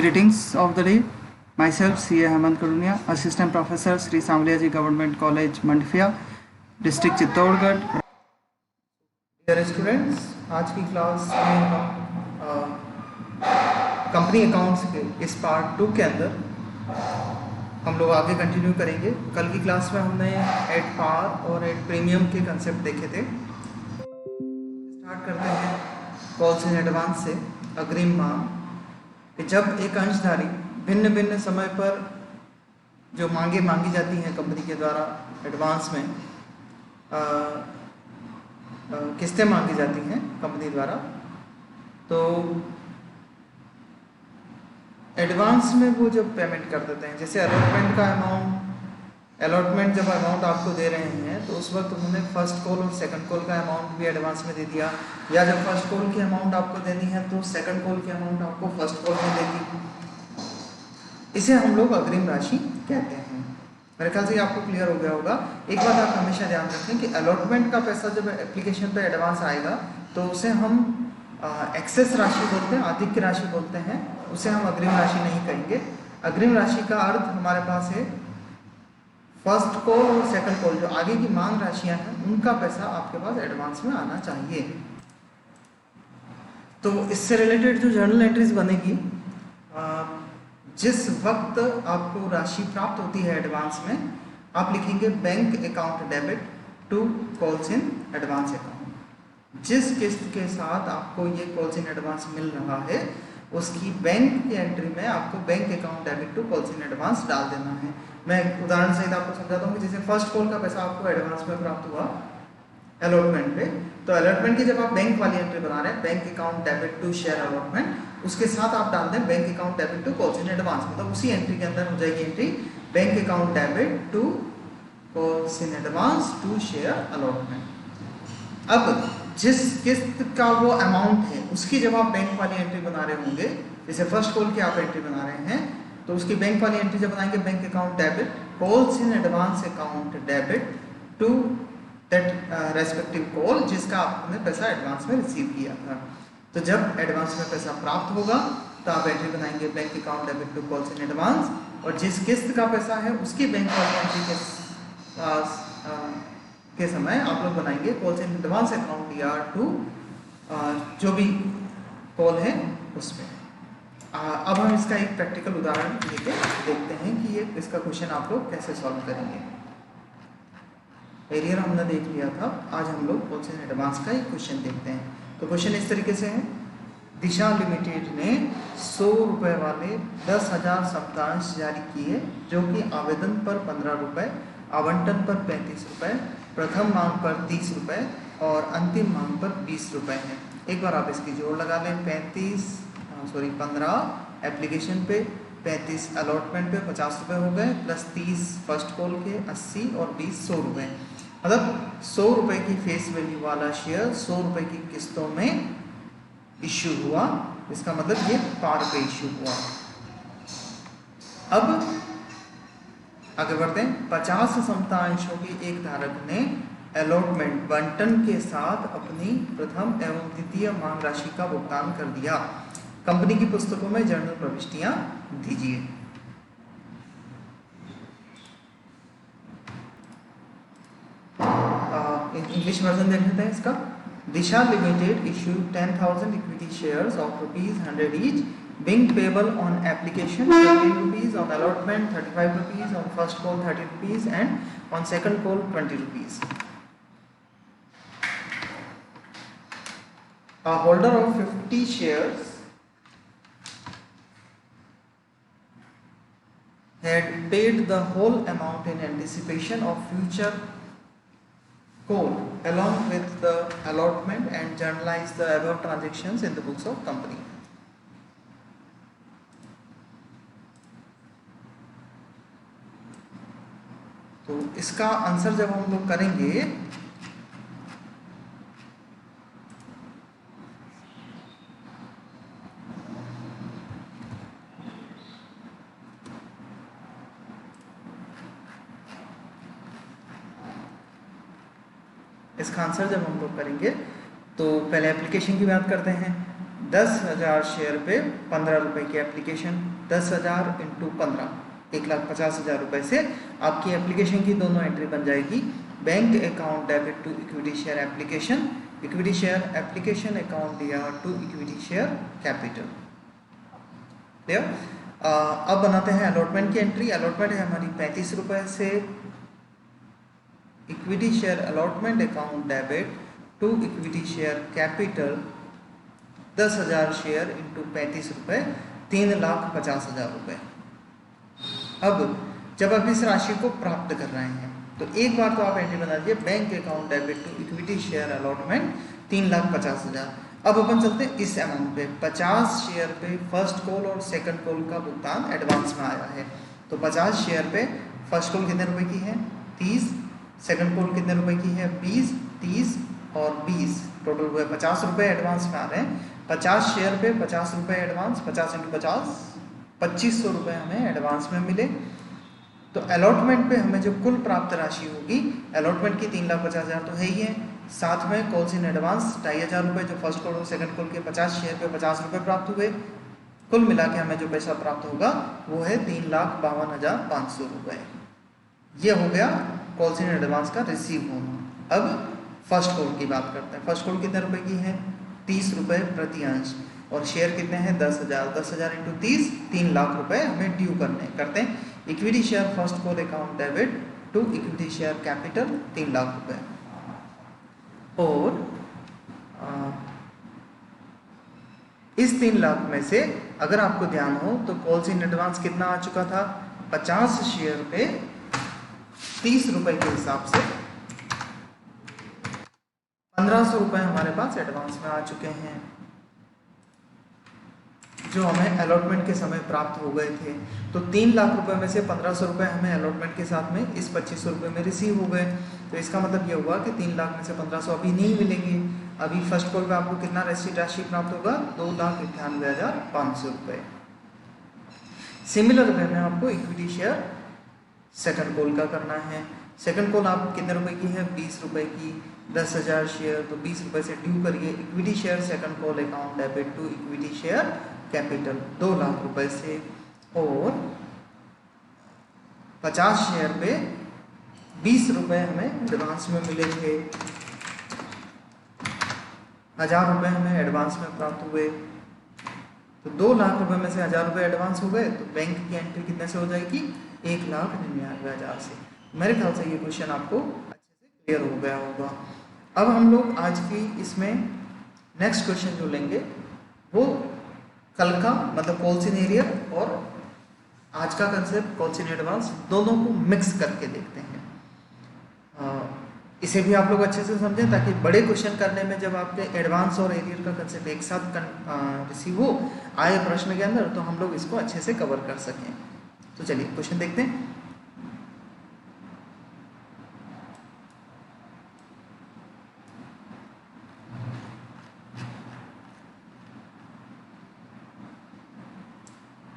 Greetings of the day. Myself, C.A. Hemant Karunia, Assistant Professor, Sri Samliaji Government College, Mandfia, District Chittorgarh. Dear students, आज की class में हम company accounts के इस part 2 के अंदर हम लोग आगे कंटिन्यू करेंगे। कल की क्लास में हमने एड पार और एड प्रीमियम के कंसेप्ट देखे थे। स्टार्ट करते हैं कॉल्स इन एडवांस से। अग्रिम मांग कि जब एक अंशधारी भिन्न भिन्न समय पर जो मांगी जाती हैं कंपनी के द्वारा एडवांस में किस्तें मांगी जाती हैं कंपनी द्वारा, तो एडवांस में वो जब पेमेंट कर देते हैं, जैसे अलॉटमेंट जब अमाउंट आपको दे रहे हैं तो उस वक्त उन्होंने फर्स्ट कॉल और सेकंड कॉल का अमाउंट भी एडवांस में दे दिया, या जब फर्स्ट कॉल की अमाउंट आपको देनी है तो सेकंड कॉल की अमाउंट आपको फर्स्ट कॉल में देगी। इसे हम लोग अग्रिम राशि कहते हैं। मेरे ख्याल से आपको क्लियर हो गया होगा। एक बात आप हमेशा ध्यान रखें कि अलॉटमेंट का पैसा जब एप्लीकेशन पे एडवांस आएगा तो उसे हम एक्सेस राशि बोलते हैं, आधिक्य राशि बोलते हैं, उसे हम अग्रिम राशि नहीं कहेंगे। अग्रिम राशि का अर्थ हमारे पास है फर्स्ट कॉल और सेकंड कॉल, जो आगे की मांग राशियां हैं उनका पैसा आपके पास एडवांस में आना चाहिए। तो इससे रिलेटेड जो जर्नल एंट्रीज बनेगी, जिस वक्त आपको राशि प्राप्त होती है एडवांस में, आप लिखेंगे bank account debit to calls in advance account. जिस किस्त के साथ आपको ये कॉल्स इन एडवांस मिल रहा है उसकी बैंक की एंट्री में आपको bank account debit to calls in advance डाल देना है। मैं उदाहरण सहित आपको समझाता हूँ कि जैसे फर्स्ट कॉल का पैसा आपको एडवांस में प्राप्त हुआ अलॉटमेंट पे, तो अलॉटमेंट की जब आप बैंक वाली एंट्री बना रहे हैं, bank account debit to share allotment, उसके साथ आप डाल दें bank account debit to calls in advance, मतलब उसी एंट्री के अंदर हो जाएगी entry bank account debit to calls in advance to share allotment. अब जिस किस्त का वो अमाउंट है उसकी जब आप बैंक वाली एंट्री बना रहे होंगे, जैसे फर्स्ट कॉल की आप एंट्री बना रहे हैं, तो उसकी बैंक वाली एंट्री जब बनाएंगे bank account debit calls in advance account debit to that respective call जिसका आपने पैसा एडवांस में रिसीव किया था। तो जब एडवांस में पैसा प्राप्त होगा तो आप एंट्री बनाएंगे bank account debit to calls in advance, और जिस किस्त का पैसा है उसकी बैंक वाली एंट्री के समय आप लोग बनाएंगे calls in advance account DR to जो भी कॉल है उसमें। अब हम इसका एक प्रैक्टिकल उदाहरण लेके देखते हैं कि ये इसका क्वेश्चन आप लोग कैसे सॉल्व करेंगे। एरियर हमने देख लिया था, आज हम लोग कॉल्स इन एडवांस का एक क्वेश्चन देखते हैं। तो क्वेश्चन इस तरीके से है, दिशा लिमिटेड ने 100 रुपये वाले 10,000 सप्तांश जारी किए जो कि आवेदन पर 15 रुपये, आवंटन पर 35 रुपये, प्रथम मांग पर 30 रुपये और अंतिम मांग पर 20 रुपये हैं। एक बार आप इसकी जोड़ लगा लें, 15 एप्लीकेशन पे, 35 अलॉटमेंट पे 50 रुपये हो गए, प्लस 30 फर्स्ट कॉल के 80 और 20 100 रुपये, मतलब 100 रुपये की फेस वैल्यू वाला शेयर 100 रुपये की किस्तों में इश्यू हुआ। इसका मतलब ये पार पे इश्यू हुआ। अब आगे बढ़ते हैं। 50 समतांशों की एक धारक ने अलॉटमेंट बंटन के साथ अपनी प्रथम एवं द्वितीय मांग राशि का भुगतान कर दिया। कंपनी की पुस्तकों में जर्नल प्रविष्टियां दीजिए। इंग्लिश वर्जन देख लेते हैं इसका। दिशा limited issued 10,000 equity shares of ₹100 each, being payable on application 15 rupees, on allotment 35 rupees, on first call 30 rupees and on second call 20 rupees. A holder of 50 shares had paid the whole amount in anticipation of future call along with the allotment and journalized the above transactions in the books of company. तो इसका answer जब हम लोग करेंगे तो पहले application की बात करते हैं। 10,000 शेयर पे 15 रुपए की एप्लीकेशन, 10,000 इंटू 15, 1,50,000 रुपए से आपकी एप्लीकेशन की दोनों एंट्री बन जाएगी। Bank account debit to equity share application, equity share application account दिया to equity share capital. Clear? अब बनाते हैं अलॉटमेंट की एंट्री। अलॉटमेंट है हमारी 35 रुपए से equity share allotment account debit to equity share capital 10,000 share into 35 रुपये, 3,50,000 रुपये। अब जब आप इस राशि को प्राप्त कर रहे हैं तो एक बार तो आप एंट्री बना दीजिए bank account debit to equity share allotment 3,50,000। अब अपन चलते हैं इस अमाउंट पे, 50 शेयर पे फर्स्ट कॉल और सेकंड कॉल का भुगतान एडवांस में आया है। तो 50 शेयर पे फर्स्ट कॉल कितने रुपए की है? 30। सेकंड कॉल कितने रुपए की है? 20, 30 और 20, टोटल हुए 50 रुपये एडवांस में आ रहे हैं। 50 शेयर पे 50 रुपये एडवांस, 50 इंटू 50, 2500 रुपये हमें एडवांस में मिले। तो अलॉटमेंट पे हमें जो कुल प्राप्त राशि होगी, अलॉटमेंट की 3,50,000 तो है ही है, साथ में कॉल्स इन एडवांस 2,500 रुपये जो फर्स्ट कॉल और सेकंड कॉल के 50 शेयर पे 50 रुपये प्राप्त हुए। कुल मिला के हमें जो पैसा प्राप्त होगा वो है 3,52,500 रुपये। ये हो गया कॉल्स इन एडवांस का रिसीव होना। अब फर्स्ट कॉल की बात करते हैं। फर्स्ट कॉल कितने रुपए की है? 30 रुपये प्रति अंश, और शेयर कितने हैं? 10,000। 10,000 इंटू 30, 3 लाख रुपए हमें ड्यू करते हैं। Equity share first call account debit to equity share capital 3 lakh रुपए। और इस 3 लाख में से अगर आपको ध्यान हो तो कॉल्स इन एडवांस कितना आ चुका था? 50 शेयर पे 30 रुपए के हिसाब से 1,500 रुपए हमारे पास एडवांस में आ चुके हैं, जो हमें अलॉटमेंट के समय प्राप्त हो गए थे। तो 3 लाख रुपए में से 1,500 रुपए हमें अलॉटमेंट के साथ में इस 2,500 रुपए में रिसीव हो गए। तो इसका मतलब ये हुआ कि 3 लाख में से 1,500 अभी नहीं मिलेंगे। अभी फर्स्ट कॉल पे आपको कितना राशि प्राप्त होगा? 2,98,500 रुपये। सिमिलर वे में आपको इक्विटी शेयर सेकंड कॉल का करना है। सेकंड कॉल आप कितने रुपए की है? 20 रुपए की। 10,000 शेयर, तो 20 रुपए से ड्यू करिए equity share second call account debit to equity share capital 2 lakh रुपए से। और 50 शेयर पे 20 रुपए हमें एडवांस में मिले थे, 1,000 रुपए हमें एडवांस में प्राप्त हुए। तो 2 लाख रुपए में से 1,000 रुपए एडवांस हो गए, तो बैंक की एंट्री कितने से हो जाएगी? 1,99,000 से। मेरे ख्याल से ये क्वेश्चन आपको अच्छे से क्लियर हो गया होगा। अब हम लोग आज की इसमें नेक्स्ट क्वेश्चन जो लेंगे वो कल का, मतलब कॉल्स इन एरियर और आज का कंसेप्ट कॉल्स इन एडवांस, दोनों को मिक्स करके देखते हैं। इसे भी आप लोग अच्छे से समझें ताकि बड़े क्वेश्चन करने में जब आपके एडवांस और एरियर का कंसेप्ट एक साथ रिसीव हो आए प्रश्न के अंदर, तो हम लोग इसको अच्छे से कवर कर सकें। तो चलिए क्वेश्चन देखते हैं।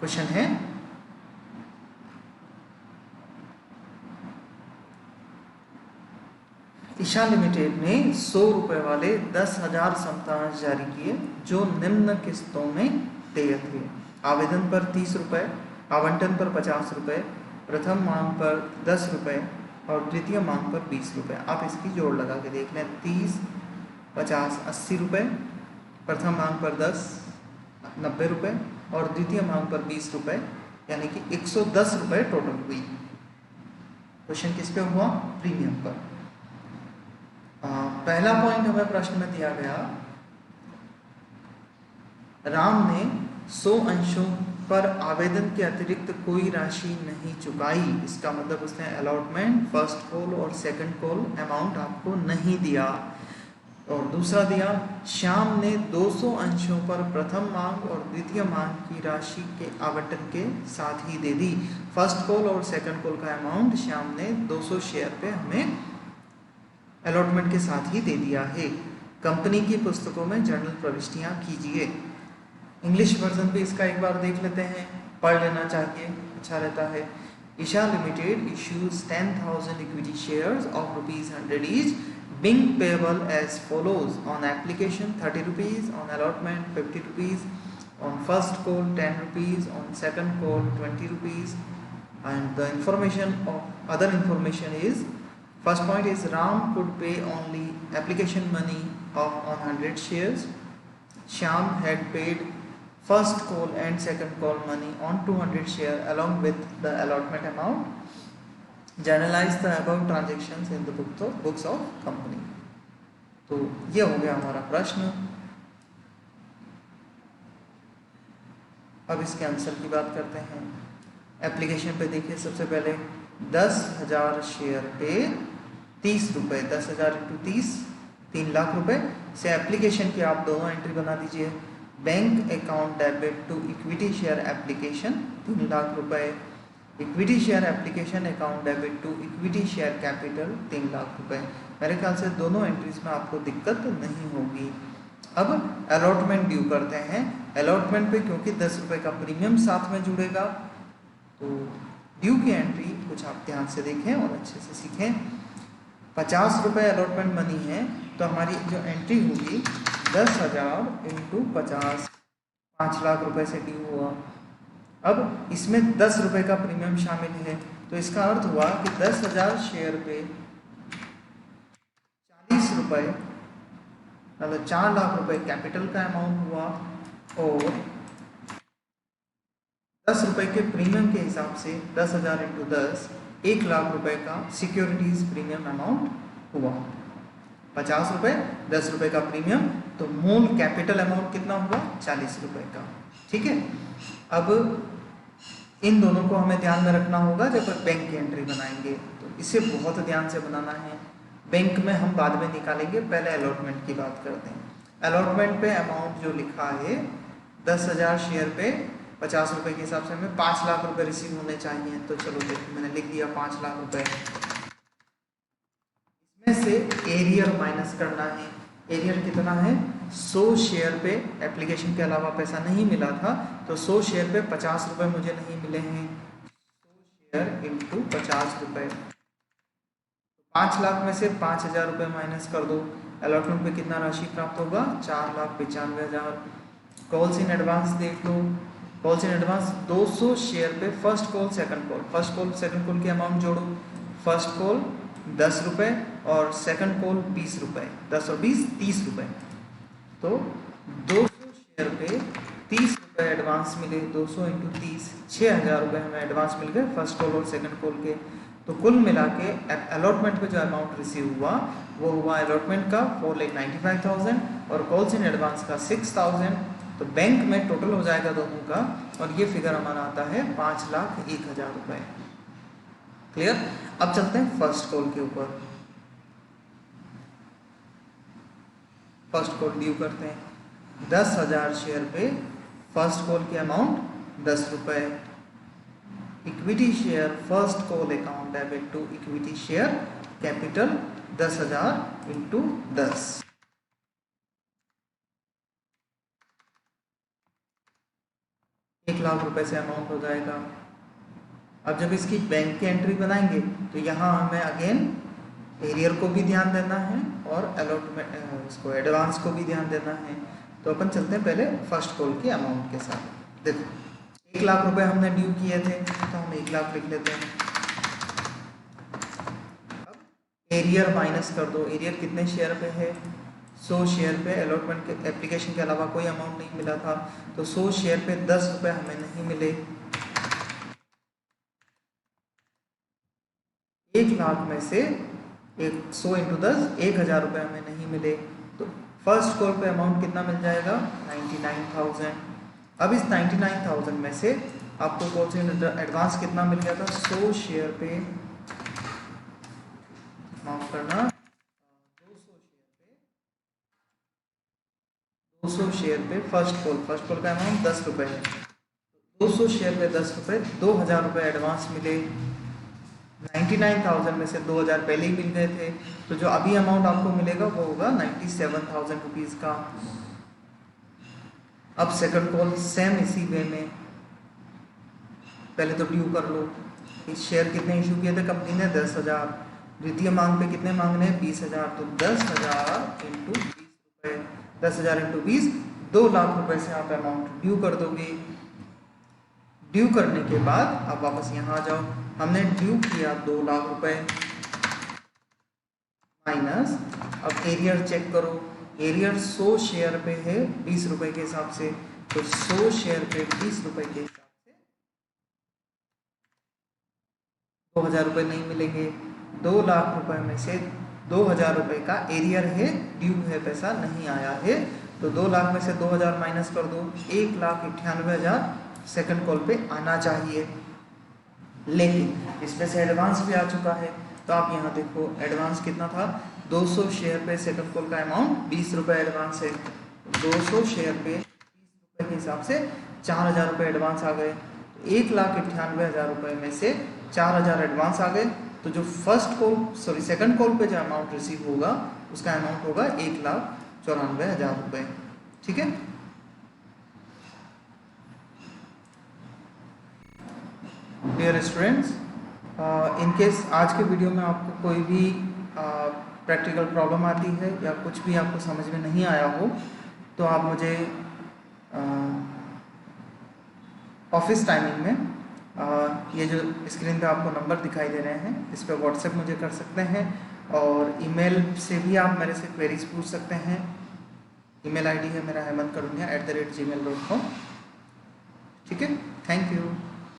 क्वेश्चन है ईशा लिमिटेड ने 100 रुपए वाले 10,000 समतांश जारी किए जो निम्न किस्तों में देय थे। आवेदन पर 30 रुपए, आवंटन पर 50 रुपए, प्रथम मांग पर 10 रुपए और द्वितीय मांग पर 20 रुपए। आप इसकी जोड़ लगा के देख लें। 30, 50, 80 रुपए, प्रथम मांग पर 10, 90 रुपए और द्वितीय मांग पर 20 रुपए, यानी कि 110 रुपए टोटल हुई। क्वेश्चन किस पे हुआ? प्रीमियम पर। पहला पॉइंट हमें प्रश्न में दिया गया, राम ने 100 अंशों पर आवेदन के अतिरिक्त कोई राशि नहीं चुकाई। इसका मतलब उसने अलॉटमेंट, फर्स्ट कॉल और सेकंड कॉल अमाउंट आपको नहीं दिया। और दूसरा दिया, श्याम ने 200 अंशों पर प्रथम मांग और द्वितीय मांग की राशि के आवंटन के साथ ही दे दी। फर्स्ट कॉल और सेकंड कॉल का अमाउंट श्याम ने 200 शेयर पे हमें अलॉटमेंट के साथ ही दे दिया है। कंपनी की पुस्तकों में जर्नल प्रविष्टियां कीजिए। इंग्लिश वर्जन भी इसका एक बार देख लेते हैं, पढ़ लेना चाहिए, अच्छा रहता है। Isha limited issues 10,000 equity shares of ₹100 each being payable as follows: on application 30 rupees, on allotment 50 rupees, on first call 10 rupees, on second call 20 rupees. And the information of other information is, first point is Ram could pay only application money of on 100 shares. Shyam had paid first call and second call money on 200 share along with the allotment amount. Journalize the above transactions in the books of company. तो ये हो गया हमारा प्रश्न। अब इसके answer की बात करते हैं। एप्लीकेशन पे देखिए, सबसे पहले 10,000 शेयर पे 30 रुपये, 10,000 इंटू 30 3 लाख रुपए से एप्लीकेशन की आप दोनों एंट्री बना दीजिए। Bank account debit to equity share application 3 lakh रुपए, equity share application account debit to equity share capital 3 lakh रुपए। मेरे ख्याल से दोनों एंट्रीज में आपको दिक्कत नहीं होगी। अब अलॉटमेंट ड्यू करते हैं। अलॉटमेंट पे क्योंकि 10 रुपये का प्रीमियम साथ में जुड़ेगा, तो ड्यू की एंट्री कुछ आप ध्यान से देखें और अच्छे से सीखें। 50 रुपये अलॉटमेंट मनी है, तो हमारी जो एंट्री होगी 10,000 इंटू 50, 5 लाख रुपए से ड्यू हुआ। अब इसमें 10 रुपये का प्रीमियम शामिल है, तो इसका अर्थ हुआ कि 10,000 शेयर पे 40 रुपये, मतलब 4 लाख रुपए कैपिटल का अमाउंट हुआ, और 10 रुपये के प्रीमियम के हिसाब से 10,000 इंटू 10 1 लाख रुपए का सिक्योरिटीज प्रीमियम अमाउंट हुआ। 50 रुपये, 10 रुपये का प्रीमियम, तो मूल कैपिटल अमाउंट कितना हुआ? 40 रुपये का। ठीक है, अब इन दोनों को हमें ध्यान में रखना होगा जब बैंक की एंट्री बनाएंगे, तो इसे बहुत ध्यान से बनाना है। बैंक में हम बाद में निकालेंगे, पहले अलॉटमेंट की बात करते हैं। अलॉटमेंट पे अमाउंट जो लिखा है 10,000 शेयर पे 50 रुपये के हिसाब से हमें 5 लाख रुपए रिसीव होने चाहिए। तो चलो देखो, मैंने लिख दिया 5 लाख रुपए। इसमें से एरियर माइनस करना है। एरियर कितना है? 100 शेयर पे एप्लीकेशन के अलावा पैसा नहीं मिला था, तो 100 शेयर पे 50 रुपये मुझे नहीं मिले हैं। 100 शेयर इंटू 50 रुपये, 5 लाख में से 5,000 रुपये माइनस कर दो। अलॉटमेंट पे कितना राशि प्राप्त होगा? 4,95,000। कॉल्स इन एडवांस देख लो। कॉल्स इन एडवांस 200 शेयर पे first call second call, first call second call की अमाउंट जोड़ो। फर्स्ट कॉल 10 रुपये और सेकंड कॉल 20 रुपये, 10 और 20 30 रुपये, तो 200 शेयर पे 30 रुपये एडवांस मिले। 200 इंटू 30 6,000 रुपये हमें एडवांस मिल गए फर्स्ट कॉल और सेकंड कॉल के। तो कुल मिला के अलॉटमेंट पे जो अमाउंट रिसीव हुआ वो हुआ अलॉटमेंट का 4,95,000 और कॉल्स इन एडवांस का 6,000। तो बैंक में टोटल हो जाएगा दोनों का, और ये फिगर हमारा आता है 5,01,000 रुपये। क्लियर? अब चलते हैं फर्स्ट कॉल के ऊपर। फर्स्ट कॉल ड्यू करते हैं। 10,000 शेयर पे फर्स्ट कॉल की अमाउंट 10 रुपये। Equity share first call account debit to equity share capital 10,000 into 10, 1 lakh रुपए से अमाउंट हो जाएगा। अब जब इसकी बैंक की एंट्री बनाएंगे तो यहाँ हमें अगेन एरियर को भी ध्यान देना है और अलॉटमेंट इसको एडवांस को भी ध्यान देना है। तो अपन चलते हैं पहले फर्स्ट कॉल की अमाउंट के साथ। देखो 1 लाख रुपए हमने ड्यू किए थे, तो हम 1 लाख लिख लेते हैं। अब एरियर माइनस कर दो। एरियर कितने शेयर पे है? 100 शेयर पे। अलॉटमेंट के एप्लीकेशन के अलावा कोई अमाउंट नहीं मिला था, तो 100 शेयर पे 10 रुपये हमें नहीं मिले। 1 लाख में से 100 इंटू 10 1,000 रुपये हमें नहीं मिले, तो फर्स्ट कॉल पे अमाउंट कितना मिल जाएगा? 99,000। अब इस 99,000 में से आपको कॉल से एडवांस कितना मिल गया था? 100 शेयर पे, माफ करना, 200 शेयर पे फर्स्ट कॉल का अमाउंट 10 रुपये है। 200 शेयर पे 10 रुपये, 2,000 रुपये एडवांस मिले। 99,000 में से 2,000 पहले ही मिल गए थे, तो जो अभी अमाउंट आपको मिलेगा वो होगा 97,000 रुपीज़ का। अब सेकंड कॉल सेम इसी वे में, पहले तो ड्यू कर लो। इस शेयर कितने इशू किए थे कंपनी ने? 10,000। द्वितीय मांग पे कितने मांगने हैं? 20,000, तो 10,000 इंटू 20 रुपये, 10,000 इंटू 20, 2 लाख रुपए से आप अमाउंट ड्यू कर दोगे। ड्यू करने के बाद आप वापस यहाँ आ जाओ, हमने ड्यू किया 2 लाख रुपए माइनस, अब एरियर चेक करो, एरियर 100 शेयर पे है 20 रुपए के हिसाब से, तो 100 शेयर पे 20 रुपए के हिसाब से 2,000 रुपये नहीं मिलेंगे। 2 लाख रुपए में से 2,000 रुपये का एरियर है, ड्यू है, पैसा नहीं आया है, तो 2 लाख में से 2,000 माइनस कर दो, 1,98,000 सेकंड कॉल पे आना चाहिए। लेकिन इसमें से एडवांस भी आ चुका है, तो आप यहाँ देखो एडवांस कितना था? 200 शेयर पे सेकंड कॉल का अमाउंट 20 रुपये एडवांस है, 200 शेयर पे 20 रुपये के हिसाब से 4,000 रुपये एडवांस आ गए। 1,98,000 रुपये में से 4,000 एडवांस आ गए, तो जो सेकंड कॉल पे जो अमाउंट रिसीव होगा उसका अमाउंट होगा 1,94,000 रुपये। ठीक है, डियर स्टूडेंट्स, इन केस आज के वीडियो में आपको कोई भी प्रैक्टिकल प्रॉब्लम आती है या कुछ भी आपको समझ में नहीं आया हो, तो आप मुझे ऑफिस टाइमिंग में ये जो स्क्रीन पे आपको नंबर दिखाई दे रहे हैं, इस पर व्हाट्सएप मुझे कर सकते हैं, और ईमेल से भी आप मेरे से क्वेरीज पूछ सकते हैं। ईमेल आईडी है मेरा hemankarunia@gmail.com। ठीक है, थैंक यू।